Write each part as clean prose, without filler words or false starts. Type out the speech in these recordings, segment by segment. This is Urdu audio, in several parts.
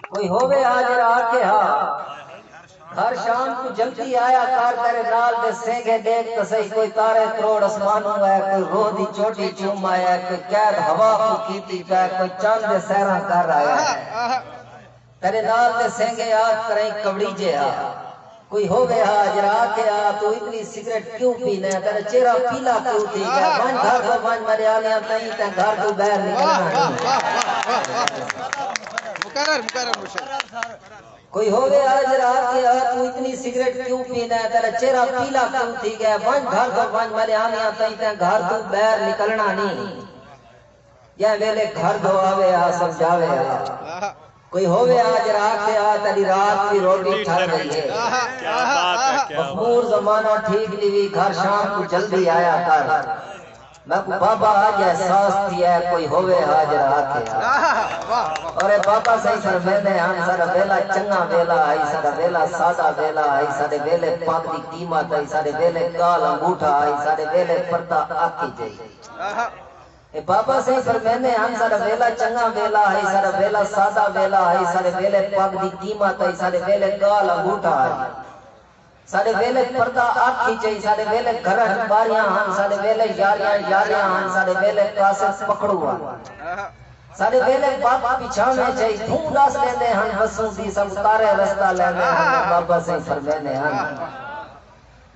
کوئی ہووے حاضر آکے ہر شام کو جلدی آیا کار تیرے نال دے سینگے دیکھ تسائی کوئی تارے کروڑ اسمانوں ہے کوئی روح دی چوٹی چوم آیا کوئی قید ہوا کو کیتی پہ کوئی چاند دے سیران کر آیا ہے تیرے نال دے سینگے یاد کریں کبڑی جے کوئی ہووے حاضر آکے تو اتنی سگریٹ کیوں پینے تیرے چہرہ پیلا کیوں تھی گیا بان گھر کو بان مریالیاں تائیں تین گھر کو بیر نکلنا نہیں کوئی ہوگے حاضر آکے تو اتنی سگریٹ کیوں پینے تیرا چہرہ پیلا کیوں تھی گیا بان گھر کو بان مریالیاں تائیں تین گھر کو بیر نکلنا نہیں یہ ویلے گھر دو آوے سمجھاوے کوئی ہووے حاضر آکے تیری رات کی روٹی ٹھر گئی ہے مخمور زمانہ ٹھیک لیوی گھر شام کو جلدی آیا کر میں کو بابا آج احساس تھی ہے کوئی ہووے حاضر آکے اور بابا صحیح سر میں ہم سارا ویلا چنگا ویلا آئی سارا ویلا سادہ ویلا آئی سارے ویلے پاک دی قیمت آئی سارے ویلے کال انگوٹھا آئی سارے ویلے پردہ آکی جائی بابا صحیح سر میں ہم سارا ویلا چنگا ویلا آئی سارا ویلا سادہ ویلا آئی سارے ویلے پاک دی قیمت آئی سارے ویلے کال انگوٹھا آئی سارے ویلے پردہ آکھی چاہی سارے ویلے گھرہ باریاں ہن سارے ویلے یاریاں ہن سارے ویلے کاسس پکڑو ہن سارے ویلے بابا پیچھانے چاہی دھون راس لیندے ہن بسوں دی سب تارے رستہ لیندے ہن بابا سے فرمینے ہن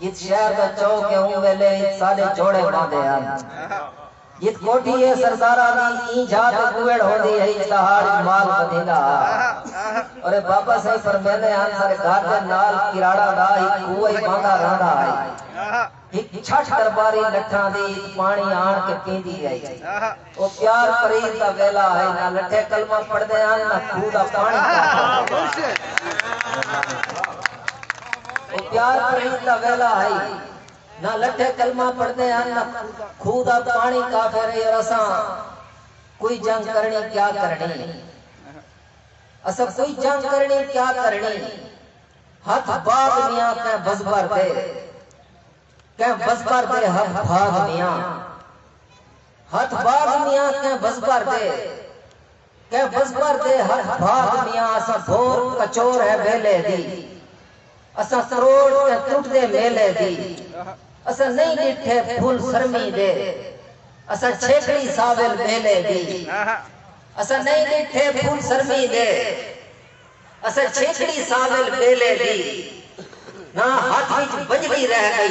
یہ شہر دا چوکے ہوں ویلے سارے جوڑے باندے ہن یہ کوٹی ہے سردارہ دی این جھاتے کوئڑ ہو دی ہے اجتہار مال بدھیلا اور بابا سے فرمینے ہن سارے گھر دے نال کراڑا راہی کوئی باندھا رہنا آئی ایک چھٹ درباری لٹھاں دی پانی آن کے پیندی آئی وہ پیار فرید دا ویلا ہے نہ لٹھے کلمہ پڑھ دے ہن نہ کھودا پانی کا وہ پیار فرید دا ویلا ہے نہ لٹھے کلمہ پڑھ دے ہن نہ کھودا پانی کافر ہے رساں کوئی جنگ کرنی کیا کرنی اسا کوئی جنگ کرنی کیا کرنی ہاتھ باغ میاں کہ بزبر دے کہ بزبر دے ہاتھ بھاگ میاں ہاتھ باغ میاں کہ بزبر دے کہ بزبر دے ہاتھ بھاگ میاں اسا بھور کچور ہے ویلے دی اسا کروڑ کہ ٹوٹ دے میلے دی اسا نہیں ڈٹھے پھول سرمی دے اسا چھیکڑی ساول میلے دی اسا نہیں ڈٹھے پھول سرمی دے اسا چھیکڑی ساول میلے دی نہ ہاتھ وچ بجلی رہ گئی